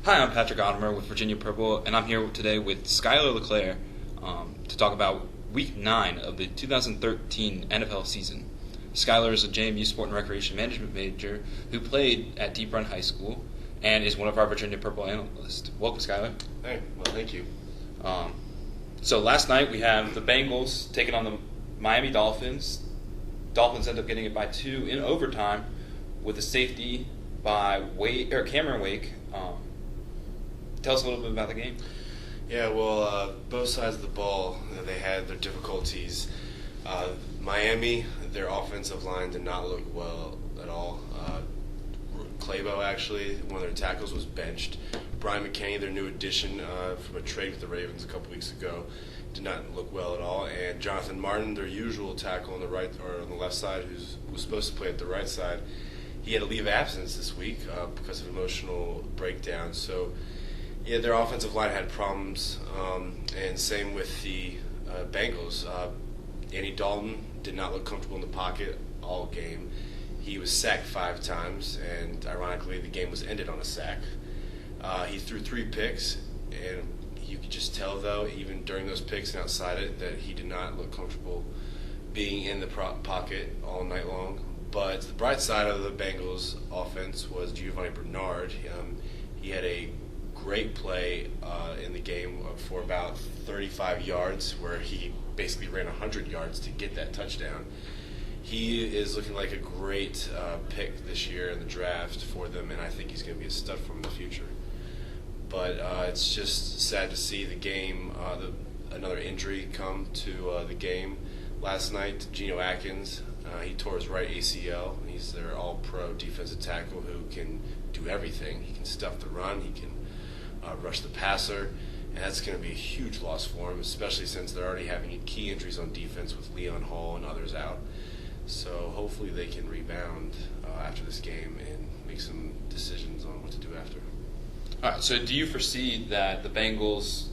Hi, I'm Patrick Gotimer with Virginia Purple, and I'm here today with Schuyler LaClair to talk about Week 9 of the 2013 NFL season. Schuyler is a JMU Sport and Recreation Management major who played at Deep Run High School and is one of our Virginia Purple analysts. Welcome, Schuyler. Hey, well, thank you. So last night we have the Bengals taking on the Miami Dolphins. Dolphins end up getting it by 2 in overtime with a safety by Cameron Wake. Tell us a little bit about the game. Yeah, well, both sides of the ball, they had their difficulties. Miami, their offensive line did not look well at all. Claybo, actually, one of their tackles was benched. Brian McKinney, their new addition from a trade with the Ravens a couple weeks ago, did not look well at all. And Jonathan Martin, their usual tackle on the right or on the left side, who was supposed to play at the right side, he had a leave of absence this week because of emotional breakdown. So, yeah, their offensive line had problems, and same with the Bengals. Andy Dalton did not look comfortable in the pocket all game. He was sacked 5 times, and ironically, the game was ended on a sack. He threw 3 picks, and you could just tell, though, even during those picks and outside it, that he did not look comfortable being in the pocket all night long. But the bright side of the Bengals' offense was Giovanni Bernard. He had a great play in the game for about 35 yards, where he basically ran 100 yards to get that touchdown. He is looking like a great pick this year in the draft for them, and I think he's going to be a stud for them in the future. But it's just sad to see the game, another injury come to the game last night. Geno Atkins, he tore his right ACL. He's their all-pro defensive tackle who can do everything. He can stuff the run. He can rush the passer. And that's going to be a huge loss for him, especially since they're already having key injuries on defense with Leon Hall and others out. So hopefully they can rebound after this game and make some decisions on what to do after. All right, so do you foresee that the Bengals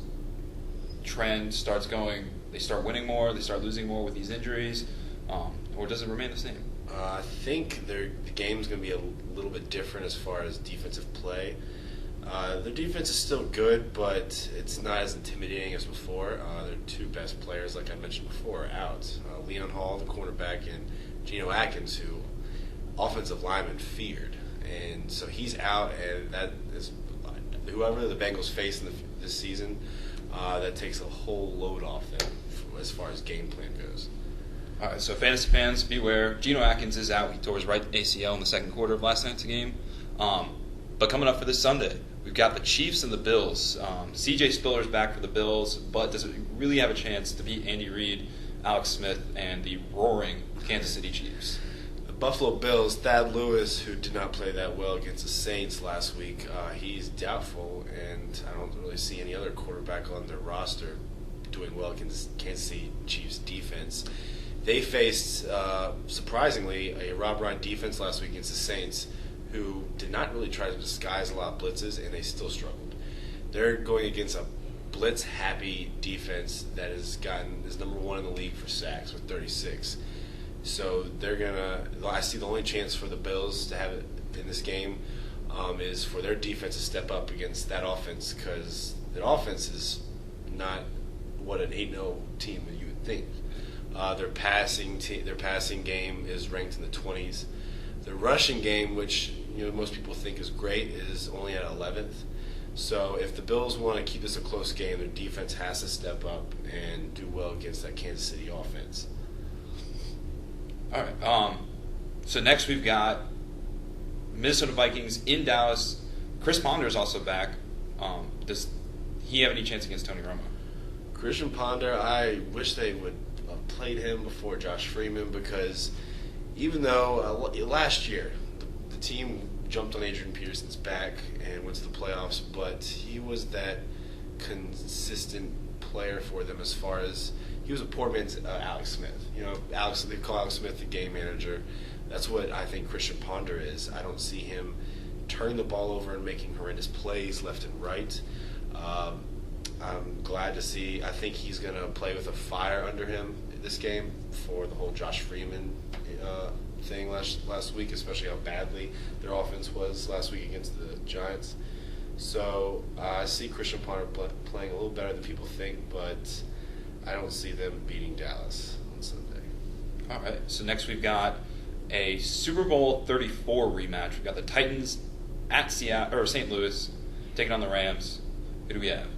trend starts going, they start winning more, they start losing more with these injuries, or does it remain the same? I think the game's going to be a little bit different as far as defensive play. Their defense is still good, but it's not as intimidating as before. Their 2 best players, like I mentioned before, are out. Leon Hall, the cornerback, and Geno Atkins, who offensive linemen feared. And so he's out, and that is whoever the Bengals face this season, that takes a whole load off them as far as game plan goes. All right, so fantasy fans, beware. Geno Atkins is out. He tore his right ACL in the second quarter of last night's game. But coming up for this Sunday, we've got the Chiefs and the Bills. C.J. Spiller's back for the Bills, but does it really have a chance to beat Andy Reid, Alex Smith, and the roaring Kansas City Chiefs? The Buffalo Bills, Thad Lewis, who did not play that well against the Saints last week, he's doubtful, and I don't really see any other quarterback on their roster doing well against Kansas City Chiefs defense. They faced, surprisingly, a Rob Ryan defense last week against the Saints, who did not really try to disguise a lot of blitzes, and they still struggled. They're going against a blitz-happy defense that is number 1 in the league for sacks with 36. So I see the only chance for the Bills to have it in this game is for their defense to step up against that offense, because their offense is not what an 8-0 team you would think. Their passing game is ranked in the 20s. The rushing game, which most people think is great, is only at 11th. So if the Bills want to keep this a close game, their defense has to step up and do well against that Kansas City offense. All right. So next we've got Minnesota Vikings in Dallas. Chris Ponder is also back. Does he have any chance against Tony Romo? Christian Ponder, I wish they would have played him before Josh Freeman, because even though last year the team jumped on Adrian Peterson's back and went to the playoffs, but he was that consistent player for them as far as he was a poor man's Alex Smith. They call Alex Smith the game manager. That's what I think Christian Ponder is. I don't see him turning the ball over and making horrendous plays left and right. I'm glad to see. I think he's going to play with a fire under him this game for the whole Josh Freeman thing last week, especially how badly their offense was last week against the Giants. So I see Christian Ponder playing a little better than people think, but I don't see them beating Dallas on Sunday. All right. So next we've got a Super Bowl 34 rematch. We've got the Titans at Seattle or St. Louis taking on the Rams. Who do we have?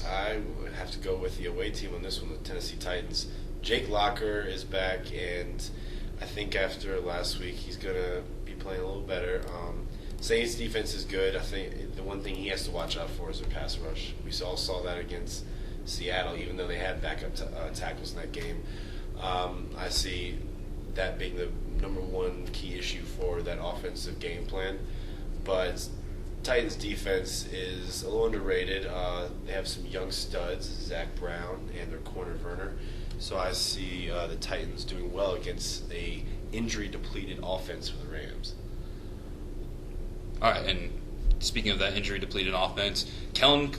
I would have to go with the away team on this one, the Tennessee Titans. Jake Locker is back, and I think after last week he's going to be playing a little better. Saints defense is good. I think the one thing he has to watch out for is their pass rush. We all saw that against Seattle, even though they had backup tackles in that game. I see that being the number one key issue for that offensive game plan. But Titans defense is a little underrated. They have some young studs, Zach Brown and their corner Werner. So I see the Titans doing well against a injury-depleted offense for the Rams. All right, and speaking of that injury-depleted offense, Kellen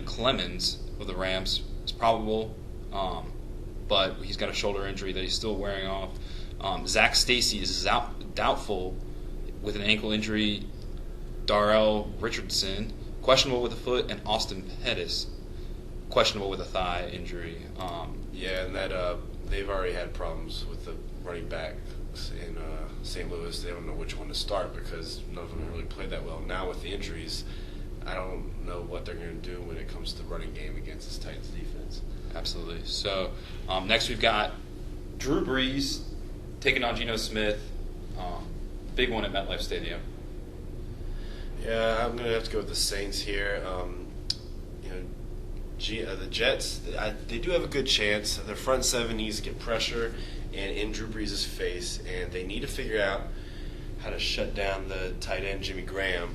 Clemens of the Rams is probable, but he's got a shoulder injury that he's still wearing off. Zach Stacy is doubtful with an ankle injury. Darrell Richardson, questionable with a foot, and Austin Pettis, questionable with a thigh injury. And that they've already had problems with the running backs in St. Louis. They don't know which one to start because none of them really played that well. Now with the injuries, I don't know what they're going to do when it comes to the running game against this Titans defense. Absolutely. So next we've got Drew Brees taking on Geno Smith. Big one at MetLife Stadium. Yeah, I'm going to have to go with the Saints here. The Jets, they do have a good chance. Their front seven needs to get pressure and in Drew Brees' face, and they need to figure out how to shut down the tight end Jimmy Graham.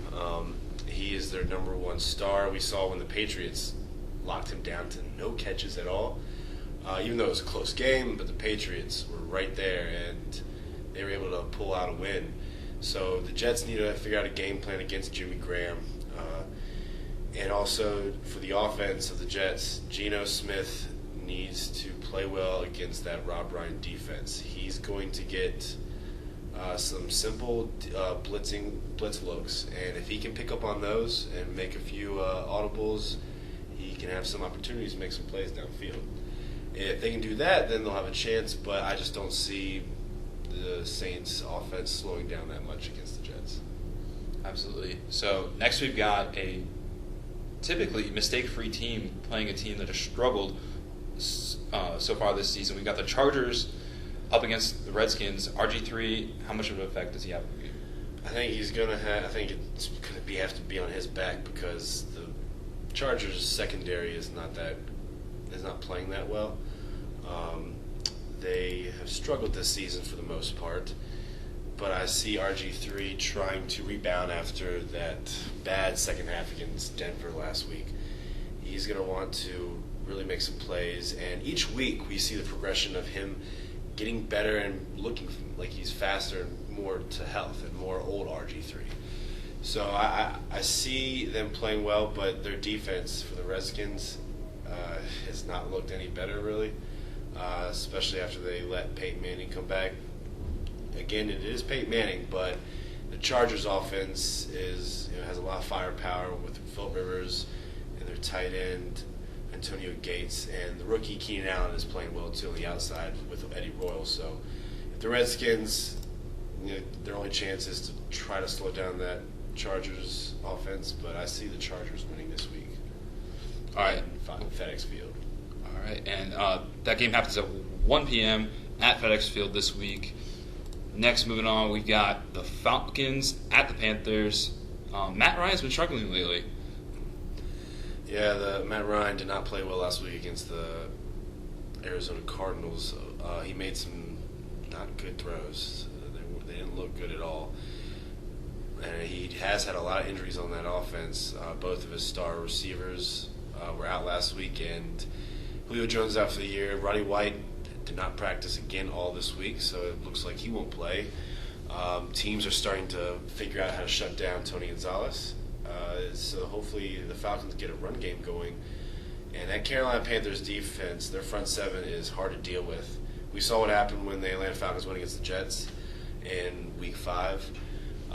He is their number one star. We saw when the Patriots locked him down to no catches at all, even though it was a close game, but the Patriots were right there, and they were able to pull out a win. So the Jets need to figure out a game plan against Jimmy Graham. And also for the offense of the Jets, Geno Smith needs to play well against that Rob Ryan defense. He's going to get some simple blitz looks, and if he can pick up on those and make a few audibles, he can have some opportunities to make some plays downfield. If they can do that, then they'll have a chance, but I just don't see the Saints offense slowing down that much against the Jets. Absolutely. So next we've got a typically mistake-free team playing a team that has struggled so far this season. We've got the Chargers up against the Redskins. RG3, how much of an effect does he have? I think he's gonna have. I think it's gonna have to be on his back because the Chargers secondary is not playing that well. They have struggled this season for the most part, but I see RG3 trying to rebound after that bad second half against Denver last week. He's going to want to really make some plays, and each week we see the progression of him getting better and looking like he's faster and more to health and more old RG3. So I see them playing well, but their defense for the Redskins has not looked any better really, especially after they let Peyton Manning come back. Again, it is Peyton Manning, but the Chargers offense has a lot of firepower with Phil Rivers and their tight end Antonio Gates, and the rookie Keenan Allen is playing well too on the outside with Eddie Royal. So if the Redskins, their only chance is to try to slow down that Chargers offense, but I see the Chargers winning this week. All right. FedEx Field. All right, and that game happens at 1 p.m. at FedEx Field this week. Next, moving on, we've got the Falcons at the Panthers. Matt Ryan's been struggling lately. Yeah, Matt Ryan did not play well last week against the Arizona Cardinals. He made some not good throws. They didn't look good at all. And he has had a lot of injuries on that offense. Both of his star receivers were out last week, and Julio Jones out for the year. Roddy White did not practice again all this week, so it looks like he won't play. Teams are starting to figure out how to shut down Tony Gonzalez. So hopefully the Falcons get a run game going. And that Carolina Panthers defense, their front seven is hard to deal with. We saw what happened when the Atlanta Falcons went against the Jets in Week 5.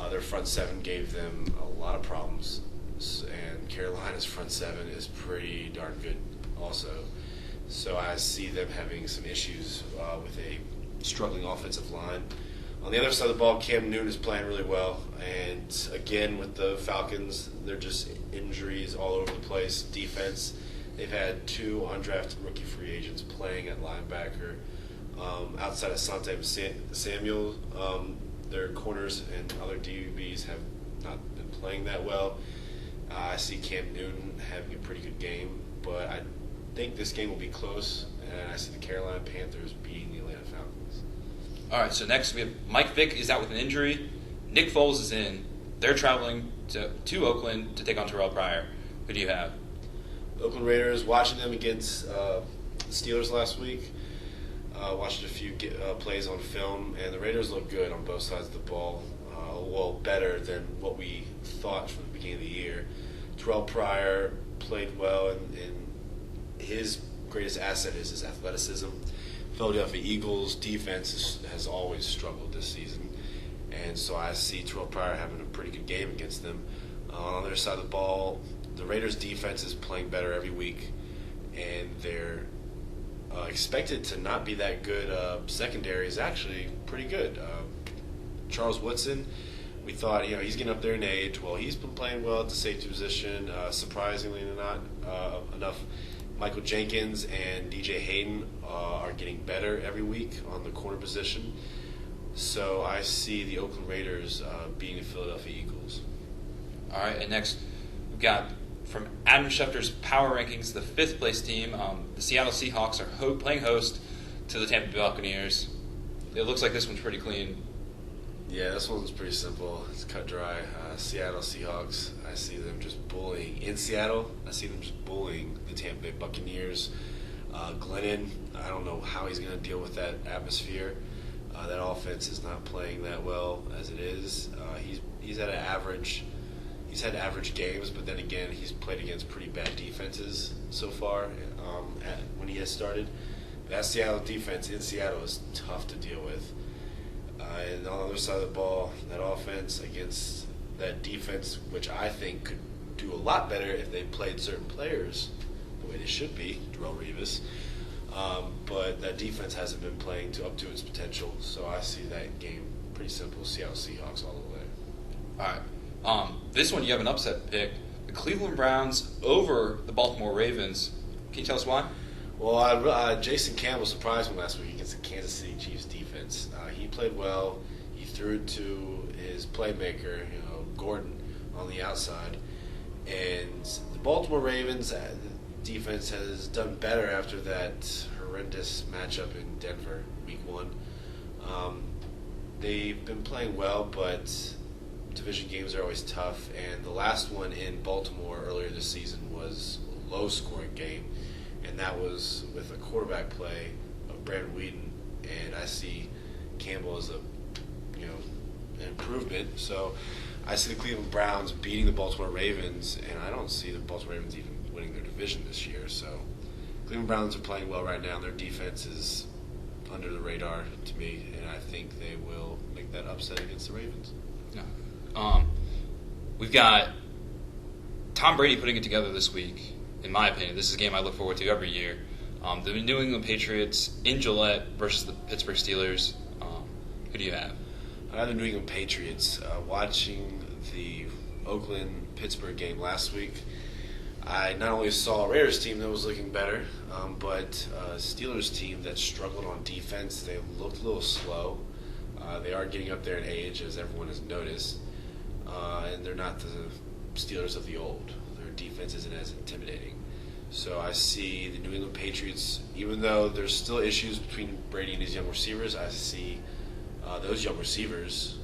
Their front seven gave them a lot of problems. And Carolina's front seven is pretty darn good also. So I see them having some issues with a struggling offensive line. On the other side of the ball, Cam Newton is playing really well. And again, with the Falcons, they're just injuries all over the place. Defense, they've had 2 undrafted rookie free agents playing at linebacker. Outside of Sante Samuel, their corners and other DBs have not been playing that well. I see Cam Newton having a pretty good game, but I think this game will be close, and I see the Carolina Panthers beating the Atlanta Falcons. All right, so next we have Mike Vick is out with an injury. Nick Foles is in. They're traveling to Oakland to take on Terrell Pryor. Who do you have? The Oakland Raiders, watching them against the Steelers last week. Watched a few plays on film, and the Raiders look good on both sides of the ball. Well, better than what we thought from the beginning of the year. Terrell Pryor played well, and his greatest asset is his athleticism. Philadelphia Eagles defense has always struggled this season, and so I see Terrell Pryor having a pretty good game against them. On the other side of the ball, the Raiders defense is playing better every week, and they're expected to not be that good. Secondary is actually pretty good. Charles Woodson, we thought, he's getting up there in age. Well, he's been playing well at the safety position, surprisingly not enough. Michael Jenkins and DJ Hayden are getting better every week on the corner position. So I see the Oakland Raiders beating the Philadelphia Eagles. All right, and next we've got from Adam Schefter's Power Rankings, the 5th place team. The Seattle Seahawks are playing host to the Tampa Bay Buccaneers. It looks like this one's pretty clean. Yeah, this one's pretty simple. It's cut dry. Seattle Seahawks, I see them just bullying. In Seattle, I see them just bullying the Tampa Bay Buccaneers. Glennon, I don't know how he's going to deal with that atmosphere. That offense is not playing that well as it is. He's at an average. He's had average games, but then again, he's played against pretty bad defenses so far when he has started. That Seattle defense in Seattle is tough to deal with. And on the other side of the ball, that offense against that defense, which I think could do a lot better if they played certain players the way they should be, Darrelle Revis. But that defense hasn't been playing up to its potential, so I see that game pretty simple. Seattle Seahawks all the way. All right. This one you have an upset pick. The Cleveland Browns over the Baltimore Ravens. Can you tell us why? Well, Jason Campbell surprised me last week against the Kansas City Chiefs defense. He played well. He threw it to his playmaker, Gordon, on the outside. And the Baltimore Ravens defense has done better after that horrendous matchup in Denver, week 1. They've been playing well, but division games are always tough. And the last one in Baltimore earlier this season was a low-scoring game. And that was with a quarterback play of Brandon Whedon, and I see Campbell as an improvement. So I see the Cleveland Browns beating the Baltimore Ravens, and I don't see the Baltimore Ravens even winning their division this year. So Cleveland Browns are playing well right now. Their defense is under the radar to me, and I think they will make that upset against the Ravens. Yeah. We've got Tom Brady putting it together this week. In my opinion, this is a game I look forward to every year. The New England Patriots in Gillette versus the Pittsburgh Steelers. Who do you have? I have the New England Patriots. Watching the Oakland-Pittsburgh game last week, I not only saw a Raiders team that was looking better, but a Steelers team that struggled on defense. They looked a little slow. They are getting up there in age, as everyone has noticed. And they're not the Steelers of the old. Defense isn't as intimidating. So I see the New England Patriots, even though there's still issues between Brady and his young receivers, I see those young receivers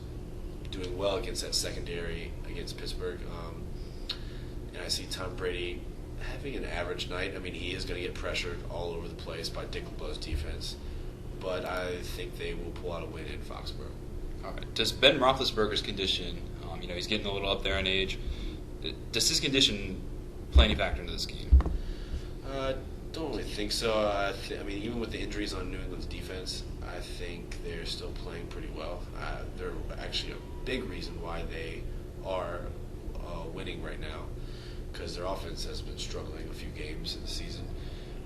doing well against that secondary against Pittsburgh. And I see Tom Brady having an average night. I mean, he is going to get pressured all over the place by Dick LeBeau's defense, but I think they will pull out a win in Foxborough. All right. Does Ben Roethlisberger's condition, he's getting a little up there in age, does his condition play any factor into this game? Don't really think so. Even with the injuries on New England's defense, I think they're still playing pretty well. They're actually a big reason why they are winning right now, because their offense has been struggling a few games in the season.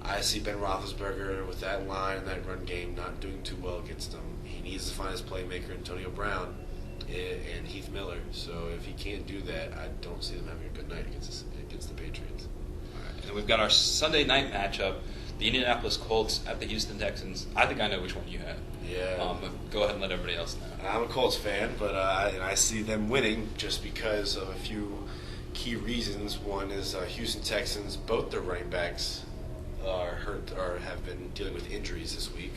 I see Ben Roethlisberger with that line and that run game not doing too well against them. He needs to find his playmaker, Antonio Brown, and Heath Miller. So if he can't do that, I don't see them having a good night against the Patriots. All right. And we've got our Sunday night matchup, the Indianapolis Colts at the Houston Texans. I think I know which one you have. Yeah. Go ahead and let everybody else know. I'm a Colts fan, but I see them winning just because of a few key reasons. One is Houston Texans, both their running backs are hurt or have been dealing with injuries this week.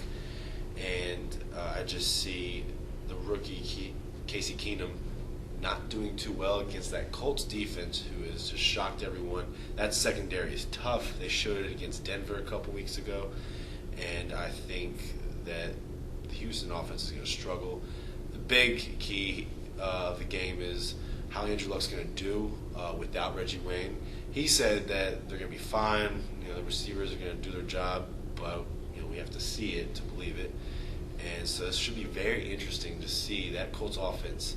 And I just see the rookie Casey Keenum not doing too well against that Colts defense, who has just shocked everyone. That secondary is tough. They showed it against Denver a couple weeks ago, and I think that the Houston offense is going to struggle. The big key of the game is how Andrew Luck's going to do without Reggie Wayne. He said that they're going to be fine. The receivers are going to do their job, but we have to see it to believe it. And so it should be very interesting to see that Colts offense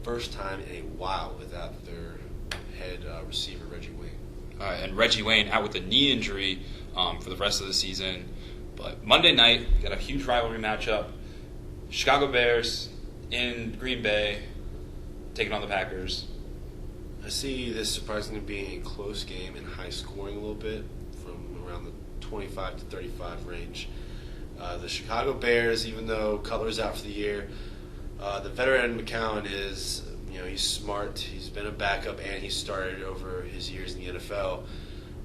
first time in a while without their head receiver, Reggie Wayne. All right, and Reggie Wayne out with a knee injury for the rest of the season. But Monday night, we got a huge rivalry matchup. Chicago Bears in Green Bay taking on the Packers. I see this surprisingly being a close game and high scoring a little bit from around the 25 to 35 range. The Chicago Bears, even though Cutler's out for the year, the veteran McCown is, he's smart. He's been a backup and he started over his years in the NFL.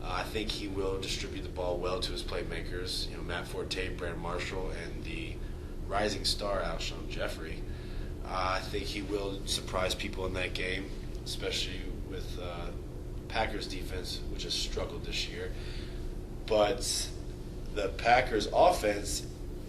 I think he will distribute the ball well to his playmakers. Matt Forte, Brandon Marshall, and the rising star Alshon Jeffrey. I think he will surprise people in that game, especially with Packers defense, which has struggled this year. But the Packers offense,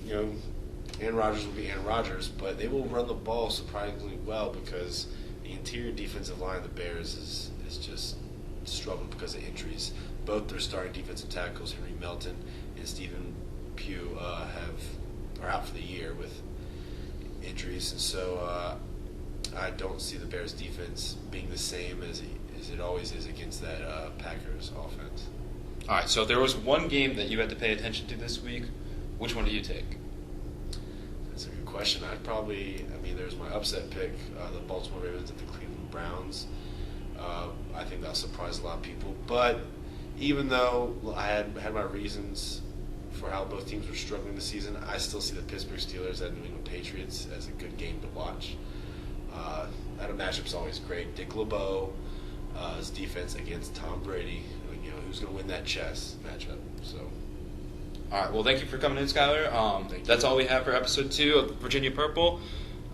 Aaron Rodgers will be Aaron Rodgers, but they will run the ball surprisingly well because the interior defensive line of the Bears is just struggling because of injuries. Both their starting defensive tackles, Henry Melton and Stephen Pugh, are out for the year with injuries, and so I don't see the Bears defense being the same as it always is against that Packers offense. All right, so if there was one game that you had to pay attention to this week, which one do you take? That's a good question. There's my upset pick, the Baltimore Ravens at the Cleveland Browns. I think that'll surprise a lot of people. But even though I had my reasons for how both teams were struggling this season, I still see the Pittsburgh Steelers and New England Patriots as a good game to watch. That matchup's always great. Dick LeBeau, his defense against Tom Brady. Who's going to win that chess matchup? So. All right. Well, thank you for coming in, Schuyler. That's all we have for episode 2 of Virginia Purple.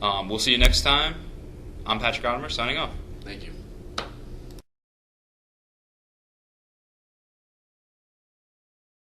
We'll see you next time. I'm Patrick Gotimer, signing off. Thank you.